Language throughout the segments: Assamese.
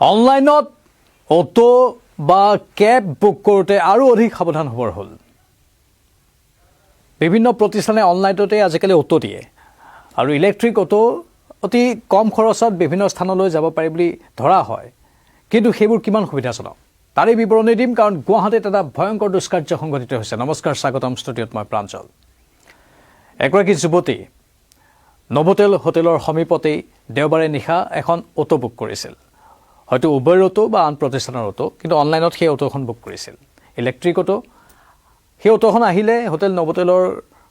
অনলাইনত অটো বা কেব বুক কৰোঁতে আৰু অধিক সাৱধান হ'বৰ হ'ল। বিভিন্ন প্ৰতিষ্ঠানে অনলাইনতে আজিকালি অটো দিয়ে আৰু ইলেক্ট্ৰিক অটো অতি কম খৰচত বিভিন্ন স্থানলৈ যাব পাৰি বুলি ধৰা হয়, কিন্তু সেইবোৰ কিমান সুবিধাজনক তাৰে বিৱৰণী দিম, কাৰণ গুৱাহাটীত এটা ভয়ংকৰ দুষ্কাৰ্য সংঘটিত হৈছে। নমস্কাৰ, স্বাগতম ষ্টুডিঅ'ত মই প্ৰাঞ্জল। এগৰাকী যুৱতী নভোটেল হোটেলৰ সমীপতেই দেওবাৰে নিশা এখন অটো বুক কৰিছিল, হয়তো উবেৰ অটো বা আন প্ৰতিষ্ঠানৰ অটো, কিন্তু অনলাইনত সেই অটোখন বুক কৰিছিল, ইলেক্ট্ৰিক অটো। সেই অটোখন আহিলে হোটেল নভোটেলৰ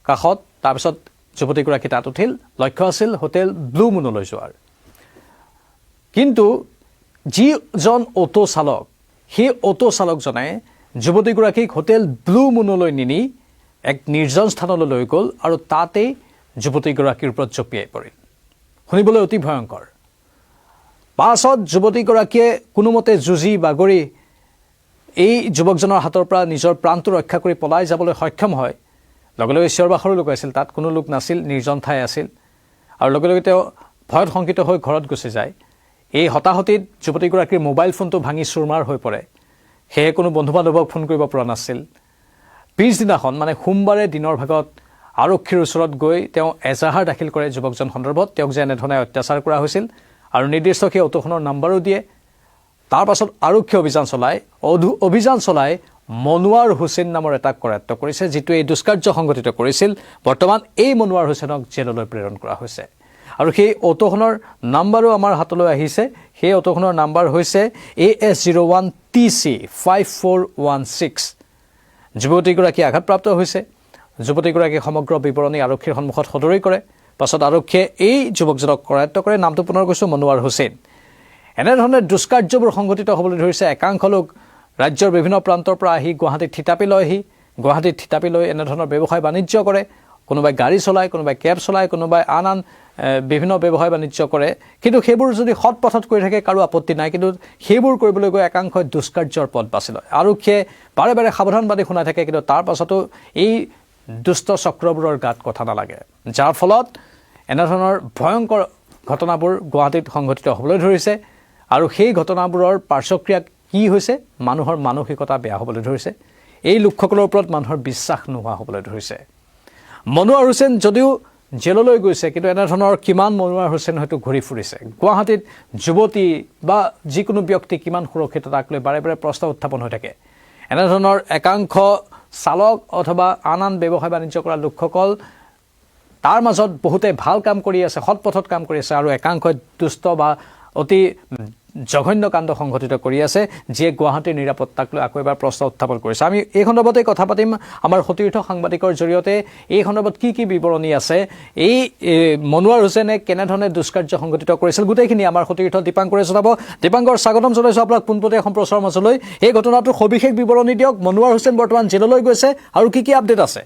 কাষত, তাৰপিছত যুৱতীগৰাকী তাত উঠিল। লক্ষ্য আছিল হোটেল ব্লু মুনলৈ যোৱাৰ। কিন্তু যিজন অটো চালক, সেই অটো চালকজনে যুৱতীগৰাকীক হোটেল ব্লু মুনলৈ নিনি এক নিৰ্জন স্থানলৈ লৈ গ'ল আৰু তাতেই যুৱতীগৰাকীৰ ওপৰত জঁপিয়াই পৰিল। শুনিবলৈ অতি ভয়ংকৰ। পাছত যুৱতীগৰাকীয়ে কোনোমতে যুঁজি বাগৰি এই যুৱকজনৰ হাতৰ পৰা নিজৰ প্ৰাণটো ৰক্ষা কৰি পলাই যাবলৈ সক্ষম হয়। লগে লগে চিঞৰ বাখৰো লগাইছিল, তাত কোনো লোক নাছিল, নিৰ্জন ঠাই আছিল, আৰু লগে লগে তেওঁ ভয়ত শংকিত হৈ ঘৰত গুচি যায়। এই হতাহতিত যুৱতীগৰাকীৰ মোবাইল ফোনটো ভাঙি চুৰমাৰ হৈ পৰে, সেয়ে কোনো বন্ধু বান্ধৱক ফোন কৰিব পৰা নাছিল। পিছদিনাখন মানে সোমবাৰে দিনৰ ভাগত আৰক্ষীৰ ওচৰত গৈ তেওঁ এজাহাৰ দাখিল কৰে যুৱকজন সন্দৰ্ভত, তেওঁক যে এনেধৰণে অত্যাচাৰ কৰা হৈছিল, আৰু নিৰ্দিষ্ট সেই অটোখনৰ নাম্বাৰো দিয়ে। তাৰ পাছত আৰক্ষী অভিযান চলাই মনোৱাৰ হুছেইন নামৰ এটাক কৰায়ত্ব কৰিছে, যিটোৱে এই দুষ্কাৰ্য সংঘটিত কৰিছিল। বৰ্তমান এই মনোৱাৰ হুছেইনক জেললৈ প্ৰেৰণ কৰা হৈছে, আৰু সেই অটোখনৰ নাম্বাৰো আমাৰ হাতলৈ আহিছে। সেই অটোখনৰ নাম্বাৰ হৈছে AS01TC 5416। যুৱতীগৰাকী আঘাতপ্ৰাপ্ত হৈছে। যুৱতীগৰাকীয়ে সমগ্ৰ বিৱৰণী আৰক্ষীৰ সন্মুখত সদৰি কৰে। পাছত আৰক্ষীয়ে এই যুৱকজনক কৰায়ত্ব কৰে। নামটো পুনৰ কৈছোঁ, মনোৱাৰ হুছেইন। এনেধৰণে দুষ্কাৰ্যবোৰ সংঘটিত হ'বলৈ ধৰিছে। একাংশ লোক ৰাজ্যৰ বিভিন্ন প্ৰান্তৰ পৰা আহি গুৱাহাটীত থিতাপি লৈ এনেধৰণৰ ব্যৱসায় বাণিজ্য কৰে। কোনোবাই গাড়ী চলায়, কোনোবাই কেব চলায়, কোনোবাই আন বিভিন্ন ব্যৱসায় বাণিজ্য কৰে। কিন্তু সেইবোৰ যদি সৎ পথত কৰি থাকে কাৰো আপত্তি নাই, কিন্তু সেইবোৰ কৰিবলৈ গৈ একাংশই দুষ্কাৰ্যৰ পথ বাছি লয়। আৰক্ষীয়ে বাৰে বাৰে সাৱধানবাদী শুনাই থাকে, কিন্তু তাৰ পাছতো এই দুষ্ট চক্ৰবোৰৰ গাত কথা নালাগে, যাৰ ফলত এনেধৰণৰ ভয়ংকৰ ঘটনাবোৰ গুৱাহাটীত সংঘটিত হ'বলৈ ধৰিছে। আৰু সেই ঘটনাবোৰৰ পাৰ্শ্বক্ৰিয়া কি হৈছে? মানুহৰ মানসিকতা বেয়া হ'বলৈ ধৰিছে। এই লোকসকলৰ ওপৰত মানুহৰ বিশ্বাস নোহোৱা হ'বলৈ ধৰিছে। মনোৱাৰ হুছেইন যদিও জেললৈ গৈছে, কিন্তু এনেধৰণৰ কিমান মনোৱাৰ হুছেইন হয়তো ঘূৰি ফুৰিছে। গুৱাহাটীত যুৱতী বা যিকোনো ব্যক্তি কিমান সুৰক্ষিত তাক লৈ বাৰে বাৰে প্ৰশ্ন উত্থাপন হৈ থাকে। এনেধৰণৰ একাংশ চালক অথবা আন ব্যৱসায় বাণিজ্য কৰা লোকসকল, তাৰ মাজত বহুতে ভাল কাম কৰি আছে, সৎ পথত কাম কৰি আছে, আৰু একাংশই দুষ্ট বা অতি জঘন্য কাণ্ড সংঘটিত কৰি আছে, যিয়ে গুৱাহাটীৰ নিৰাপত্তাক লৈ আকৌ এবাৰ প্ৰশ্ন উত্থাপন কৰিছে। আমি এই সন্দৰ্ভতে কথা পাতিম আমাৰ সতীৰ্থ সাংবাদিকৰ জৰিয়তে। এই সন্দৰ্ভত কি কি বিৱৰণী আছে, এই মনোৱাৰ হুছেইনে কেনেধৰণে দুষ্কাৰ্য সংঘটিত কৰিছিল, গোটেইখিনি আমাৰ সতীৰ্থ দীপাংকৰে জনাব। দীপাংকৰ, স্বাগতম জনাইছোঁ আপোনাক পোনপটীয়া সম্প্ৰচাৰৰ মাজলৈ। এই ঘটনাটোৰ সবিশেষ বিৱৰণী দিয়ক। মনোৱাৰ হুছেইন বৰ্তমান জেললৈ গৈছে, আৰু কি কি আপডেট আছে?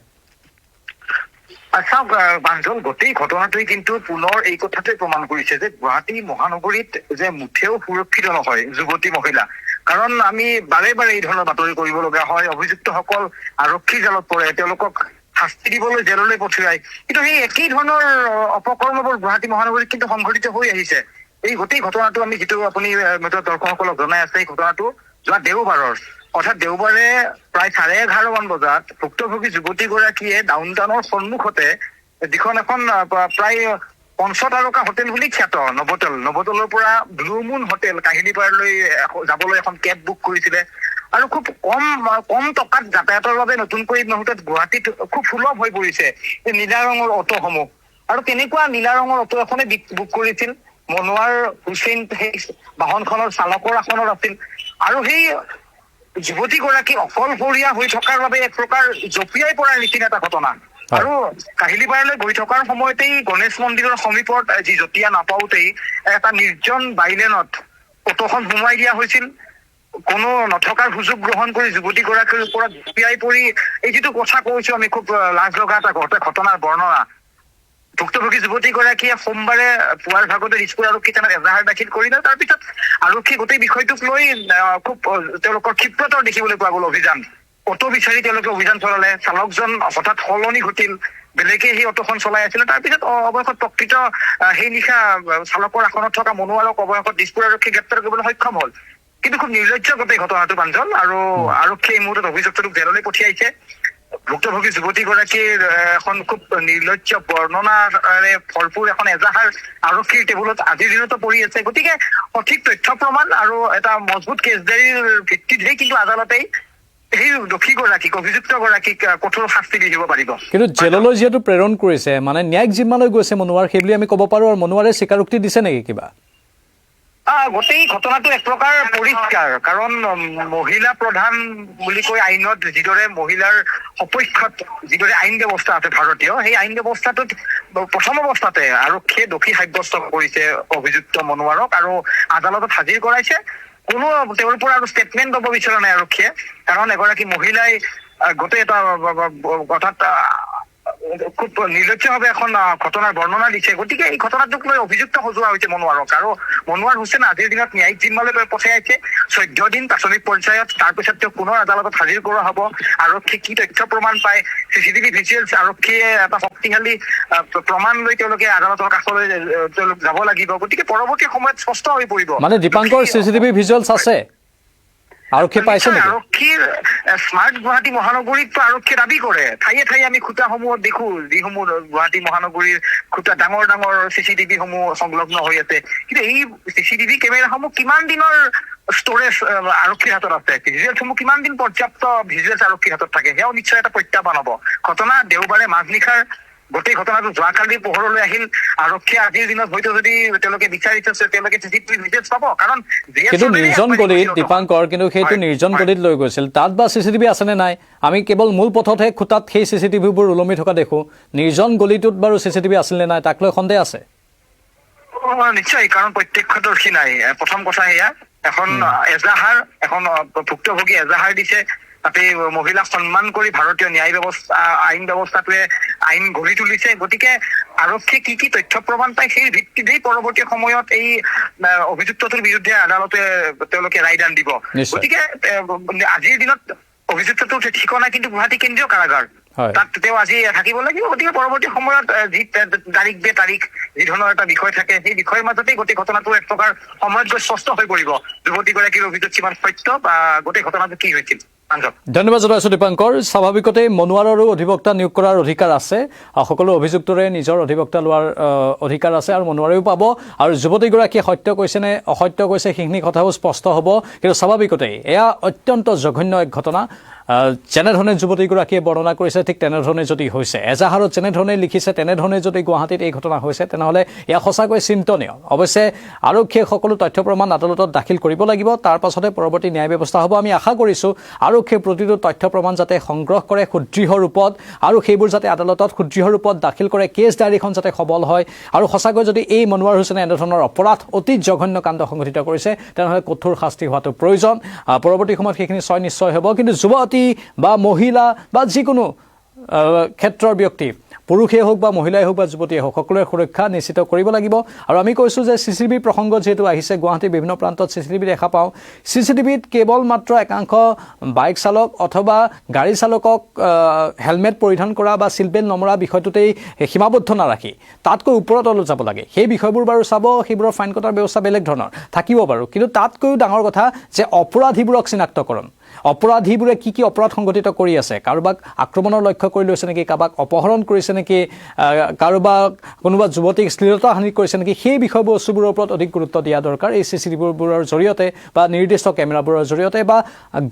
চাওক বাঞ্জল, গোটেই ঘটনাটোৱে কিন্তু পুনৰ এই কথাটোৱে প্ৰমাণ কৰিছে যে গুৱাহাটী মহানগৰীত যে মুঠেও সুৰক্ষিত নহয় যুৱতী মহিলা। কাৰণ আমি বাৰে বাৰে এই ধৰণৰ বাতৰি কৰিব লগা হয়। অভিযুক্তসকল আৰক্ষী জালত পৰে, তেওঁলোকক শাস্তি দিবলৈ জেললৈ পঠিয়ায়, কিন্তু সেই একেই ধৰণৰ অপকৰ্মবোৰ গুৱাহাটী মহানগৰীত কিন্তু সংঘটিত হৈ আহিছে। এই গোটেই ঘটনাটো আমি যিটো আপুনি দৰ্শকসকলক জনাই আছে, এই ঘটনাটো যোৱা দেওবাৰৰ, অৰ্থাৎ দেওবাৰে প্ৰায় 11:30 মান বজাত ভুক্তভোগী যুৱতীগৰাকীয়ে ডাউন টাউনৰ সন্মুখতে যিখন এখন প্ৰায় পঞ্চতাৰকা হোটেল বুলি খ্যাত নভোটেলৰ পৰা ব্লু মুন হোটেল কাহিলীপাৰলৈ যাবলৈ এখন কেব বুক কৰিছিলে, আৰু খুব কম টকাত যাতায়াতৰ বাবে নতুনকৈ মুহূৰ্তত গুৱাহাটীত খুব সুলভ হৈ পৰিছে এই নীলা ৰঙৰ অটোসমূহ। আৰু তেনেকুৱা নীলা ৰঙৰ অটো এখনে বুক কৰিছিল। মনোৱাৰ হুছেইন সেই বাহনখনৰ চালকৰ আসনত আছিল, আৰু সেই যুৱতীগৰাকী অকলশৰীয়া হৈ থকাৰ বাবে এক প্ৰকাৰ জঁপিয়াই পৰাৰ নিচিনা এটা ঘটনা। আৰু কাহিলীপাৰলৈ গৈ থকাৰ সময়তেই গণেশ মন্দিৰৰ সমীপত যি জঁপিয়া নাপাওঁতেই এটা নিৰ্জন বাইলেনত অটোখন সোমোৱাই দিয়া হৈছিল। কোনো নথকাৰ সুযোগ গ্ৰহণ কৰি যুৱতীগৰাকীৰ ওপৰত জঁপিয়াই পৰি এই যিটো কথা কৈছো আমি, খুব লাজ লগা এটা ঘটনাৰ বৰ্ণনা। ভুক্তভোগী যুৱতীগৰাকীয়ে সোমবাৰে পুৱাৰ ভাগতে দিছপুৰ আৰক্ষী থানাত এজাহাৰ দাখিল কৰিলে। তাৰপিছত আৰক্ষী গোটেই বিষয়টোক লৈ খুব তেওঁলোকৰ ক্ষিপ্ৰতৰ দেখিবলৈ পোৱা গ'ল অভিযান। অটো বিচাৰি তেওঁলোকে অভিযান চলালে। চালকজন হঠাৎ সলনি ঘটিল, বেলেগে সেই অটোখন চলাই আছিলে তাৰপিছত অৱশেষত প্ৰকৃত সেই নিশা চালকৰ আসনত থকা মনোৱাৰক অৱশেষত দিছপুৰ আৰক্ষীয়ে গ্ৰেপ্তাৰ কৰিবলৈ সক্ষম হ'ল কিন্তু খুব নিৰ্লজ্জ গোটেই ঘটনাটো প্ৰাঞ্জল আৰু আৰক্ষীয়ে এই মুহূৰ্তত অভিযুক্তটোক জেললৈ পঠিয়াইছে ভুক্তভোগী যুৱতীগৰাকীৰ এখন খুব নিৰ্লজ্জ বৰ্ণনাৰে ভৰপূৰ এখন এজাহাৰ আৰক্ষীৰ টেবুলত আজিৰ দিনতো পৰি আছে গতিকে সঠিক তথ্য প্ৰমাণ আৰু এটা মজবুত কেছদাৰীৰ ভিত্তিতহে কিন্তু আদালতে সেই দোষীগৰাকীক অভিযুক্তগৰাকীক কঠোৰ শাস্তি দি দিব পাৰিব কিন্তু জেললৈ যিহেতু প্ৰেৰণ কৰিছে মানে ন্যায়িক জিম্মালৈ গৈছে মনোৱাৰ সেই বুলি আমি ক'ব পাৰোঁ আৰু মনোৱাৰে স্বীকাৰোক্তি দিছে নেকি কিবা গোটেই ঘটনাটো এক প্ৰকাৰ পৰিষ্কাৰ কাৰণ মহিলা প্ৰধান বুলি কৈ আইনত যিদৰে মহিলাৰ সপক্ষত যিদৰে আইন ব্যৱস্থা আছে ভাৰতীয় সেই আইন ব্যৱস্থাটোত প্ৰথম অৱস্থাতে আৰক্ষীয়ে দোষী সাব্যস্ত কৰিছে অভিযুক্ত মনোৱাৰক আৰু আদালতত হাজিৰ কৰাইছে কোনো তেওঁৰ পৰা আৰু ষ্টেটমেণ্ট ল'ব বিচৰা নাই আৰক্ষীয়ে কাৰণ এগৰাকী মহিলাই গোটেই এটা কথাত খুব নিৰ্লজ্জভাৱে এখন ঘটনাৰ বৰ্ণনা দিছে গতিকে এই ঘটনাটোক লৈ অভিযুক্ত সজোৱা হৈছে মনোৱাৰক আৰু মনোৱাৰ হুছেইন আজিৰ দিনত ন্যায়িক জিম্মালৈ পঠিয়াইছে 14 দিন প্ৰাথমিক পৰ্যায়ত তাৰপিছত তেওঁক পুনৰ আদালতত হাজিৰ কৰোৱা হ'ব আৰক্ষী কি তথ্য প্ৰমাণ পায় চিচিটিভি ভিজুৱেলছ আৰক্ষীয়ে এটা শক্তিশালী প্ৰমাণ লৈ তেওঁলোকে আদালতৰ কাষলৈ তেওঁলোক যাব লাগিব গতিকে পৰৱৰ্তী সময়ত স্পষ্ট হৈ পৰিব মানে দীপাংকৰ চিচিটিভি ভিজুৱেলছ আছে আৰক্ষী পাইছে নেকি আৰক্ষীৰ স্মাৰ্ট গুৱাহাটী মহানগৰীত আৰক্ষীয়ে দাবী কৰে ঠায়ে ঠায়ে আমি খুঁটাসমূহত দেখো যিসমূহ গুৱাহাটী মহানগৰীৰ খুঁটা ডাঙৰ ডাঙৰ চিচিটিভি সমূহ সংলগ্ন হৈ আছে কিন্তু এই চিচিটিভি কেমেৰাসমূহ কিমান দিনৰ ষ্টৰেজ আৰক্ষীৰ হাতত আছে ভিজুৱেলসমূহ কিমান দিন পৰ্যাপ্ত ভিজুৱেলছ আৰক্ষীৰ হাতত থাকে সেয়াও নিশ্চয় এটা প্ৰত্যাহ্বান হ'ব ঘটনা দেওবাৰে মাজনিশাৰ গোটেই ঘটনাটো যোৱাকালি পোহৰলৈ আহিল আৰক্ষীয়ে আজিৰ দিনত হয়তো যদি তেওঁলোকে বিচাৰিছে তেওঁলোকে চিচিটিভি ভিজুৱেলছ পাব কাৰণ কিন্তু নিৰ্জন গলিত দীপাংকৰ কিন্তু সেইটো নিৰ্জন গলিত লৈ গৈছিল তাত বা চিচিটিভি আছেনে নাই আমি কেৱল মূল পথতহে খুটাত সেই চিচিটিভিবোৰ ওলমি থকা দেখো নিৰ্জন গলিটোত বাৰু চিচিটিভি আছিল নে নাই তাক লৈ সন্দেহ আছে নিশ্চয় কাৰণ প্ৰত্যক্ষদৰ্শী নাই প্ৰথম কথা সেয়া এখন এজাহাৰ এখন ভুক্তভোগী এজাহাৰ দিছে তাতে মহিলাক সন্মান কৰি ভাৰতীয় ন্যায় ব্যৱস্থা আইন ব্যৱস্থাটোৱে আইন গঢ়ি তুলিছে গতিকে আৰক্ষীয়ে কি তথ্য প্ৰমাণ পায় সেই ভিত্তিতেই পৰৱৰ্তী সময়ত এই অভিযুক্তটোৰ বিৰুদ্ধে আদালতে তেওঁলোকে ৰায়দান দিব গতিকে আজিৰ দিনত অভিযুক্তটোৰ ঠিকনা কিন্তু গুৱাহাটী কেন্দ্ৰীয় কাৰাগাৰ তাত তেওঁ আজি থাকিব লাগিব গতিকে পৰৱৰ্তী সময়ত যি তাৰিখ বে তাৰিখ যি ধৰণৰ এটা বিষয় থাকে সেই বিষয়ৰ মাজতেই গোটেই ঘটনাটো এক প্ৰকাৰ সময়ত গৈ স্পষ্ট হৈ পৰিব যুৱতীগৰাকীৰ অভিযোগ কিমান সত্য বা গোটেই ঘটনাটো কি হৈছিল ধন্যবাদ জনাইছোঁ দীপাংকৰ স্বাভাৱিকতেই মনোৱাৰৰো অধিবক্তা নিয়োগ কৰাৰ অধিকাৰ আছে সকলো অভিযুক্তৰে নিজৰ অধিবক্তা লোৱাৰ অধিকাৰ আছে আৰু মনোৱাৰেও পাব আৰু যুৱতীগৰাকীয়ে সত্য কৈছে নে অসত্য কৈছে সেইখিনি কথাও স্পষ্ট হ'ব কিন্তু স্বাভাৱিকতেই এয়া অত্যন্ত জঘন্য এক ঘটনা যেনেধৰণে যুৱতীগৰাকীয়ে বৰ্ণনা কৰিছে ঠিক তেনেধৰণে যদি হৈছে এজাহাৰত যেনেধৰণে লিখিছে তেনেধৰণে যদি গুৱাহাটীত এই ঘটনা হৈছে তেনেহ'লে এয়া সঁচাকৈ চিন্তনীয় অৱশ্যে আৰক্ষীয়ে সকলো তথ্য প্ৰমাণ আদালতত দাখিল কৰিব লাগিব তাৰ পাছতে পৰৱৰ্তী ন্যায় ব্যৱস্থা হ'ব আমি আশা কৰিছোঁ আৰক্ষীয়ে প্ৰতিটো তথ্য প্ৰমাণ যাতে সংগ্ৰহ কৰে সুদৃঢ় ৰূপত আৰু সেইবোৰ যাতে আদালতত সুদৃঢ় ৰূপত দাখিল কৰে কেছ ডায়েৰীখন যাতে সবল হয় আৰু সঁচাকৈ যদি এই মনোৱাৰ হুছেইনে এনেধৰণৰ অপৰাধ অতি জঘন্য কাণ্ড সংঘটিত কৰিছে তেনেহ'লে কঠোৰ শাস্তি হোৱাটো প্ৰয়োজন পৰৱৰ্তী সময়ত সেইখিনি নিশ্চয় হ'ব কিন্তু যুৱতী বা মহিলা বা যিকোনো ক্ষেত্ৰৰ ব্যক্তি পুৰুষেই হওক বা মহিলাই হওক বা যুৱতীয়ে হওক সকলোৰে সুৰক্ষা নিশ্চিত কৰিব লাগিব আৰু আমি কৈছোঁ যে চিচিটিভি প্ৰসংগ যিহেতু আহিছে গুৱাহাটীৰ বিভিন্ন প্ৰান্তত চিচিটিভি দেখা পাওঁ চিচিটিভিত কেৱল মাত্ৰ একাংশ বাইক চালক অথবা গাড়ী চালকক হেলমেট পৰিধান কৰা বা চিলবেল নমৰা বিষয়টোতেই সীমাবদ্ধ নাৰাখি তাতকৈ ওপৰত অলপ যাব লাগে সেই বিষয়বোৰ বাৰু চাব সেইবোৰৰ ফাইন কটাৰ ব্যৱস্থা বেলেগ ধৰণৰ থাকিব বাৰু কিন্তু তাতকৈও ডাঙৰ কথা যে অপৰাধীবোৰক চিনাক্তকৰণ অপৰাধীবোৰে কি অপৰাধ সংঘটিত কৰি আছে কাৰোবাক আক্ৰমণৰ লক্ষ্য কৰি লৈছে নেকি কাৰোবাক অপহৰণ কৰিছে নেকি কাৰোবাক কোনোবা যুৱতীক শ্লীলতা হানি কৰিছে নেকি সেই বিষয়বস্তুবোৰৰ ওপৰত অধিক গুৰুত্ব দিয়া দৰকাৰ এই চিচিটিভিবোৰৰ জৰিয়তে বা নিৰ্দিষ্ট কেমেৰাবোৰৰ জৰিয়তে বা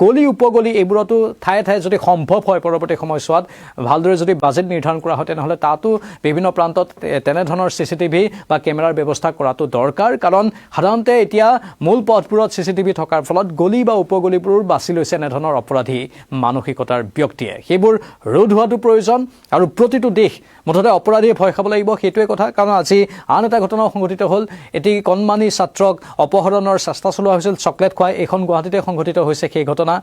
গলি উপগলি এইবোৰতো ঠায়ে ঠায়ে যদি সম্ভৱ হয় পৰৱৰ্তী সময়ছোৱাত ভালদৰে যদি বাজেট নিৰ্ধাৰণ কৰা হয় তেনেহ'লে তাতো বিভিন্ন প্ৰান্তত তেনেধৰণৰ চিচিটিভি বা কেমেৰাৰ ব্যৱস্থা কৰাটো দৰকাৰ কাৰণ সাধাৰণতে এতিয়া মূল পথবোৰত চিচিটিভি থকাৰ ফলত গলি বা উপগলিবোৰ বাছি লৈছে এনেধৰণৰ অপৰাধী মানসিকতাৰ ব্যক্তিয়ে সেইবোৰ ৰোধ হোৱাটো প্ৰয়োজন আৰু প্ৰতিটো দেশ মুঠতে অপৰাধীয়ে ভয় খাব লাগিব সেইটোৱে কথা কাৰণ আজি আন এটা ঘটনা সংঘটিত হ'ল এটি কণমানি ছাত্ৰক অপহৰণৰ চেষ্টা চলোৱা হৈছিল চকলেট খুৱাই এইখন গুৱাহাটীতে সংঘটিত হৈছে সেই ঘটনা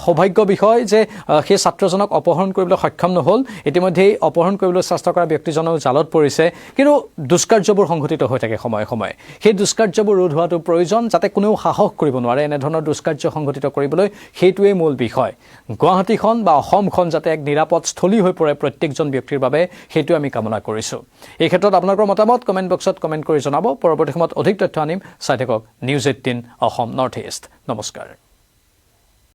সৌভাগ্য বিষয় যে সেই ছাত্ৰজনক অপহৰণ কৰিবলৈ সক্ষম নহ'ল ইতিমধ্যেই অপহৰণ কৰিবলৈ চেষ্টা কৰা ব্যক্তিজনো জালত পৰিছে কিন্তু দুষ্কাৰ্যবোৰ সংঘটিত হৈ থাকে সময়ে সময়ে সেই দুষ্কাৰ্যবোৰ ৰোধ হোৱাটো প্ৰয়োজন যাতে কোনেও সাহস কৰিব নোৱাৰে এনেধৰণৰ দুষ্কাৰ্য সংঘটিত কৰিবলৈ সেইটোৱেই মূল বিষয়। গুৱাহাটীখন বা অসমখন যাতে এক নিৰাপদ স্থলী হৈ পৰে প্ৰত্যেকজন ব্যক্তিৰ বাবে, সেইটো আমি কামনা কৰিছোঁ। এই ক্ষেত্ৰত আপোনালোকৰ মতামত কমেণ্ট বক্সত কমেণ্ট কৰি জনাব। পৰৱৰ্তী সময়ত অধিক তথ্য আনিম। চাই থাকক নিউজ 18 অসম নৰ্থ ইষ্ট। নমস্কাৰ।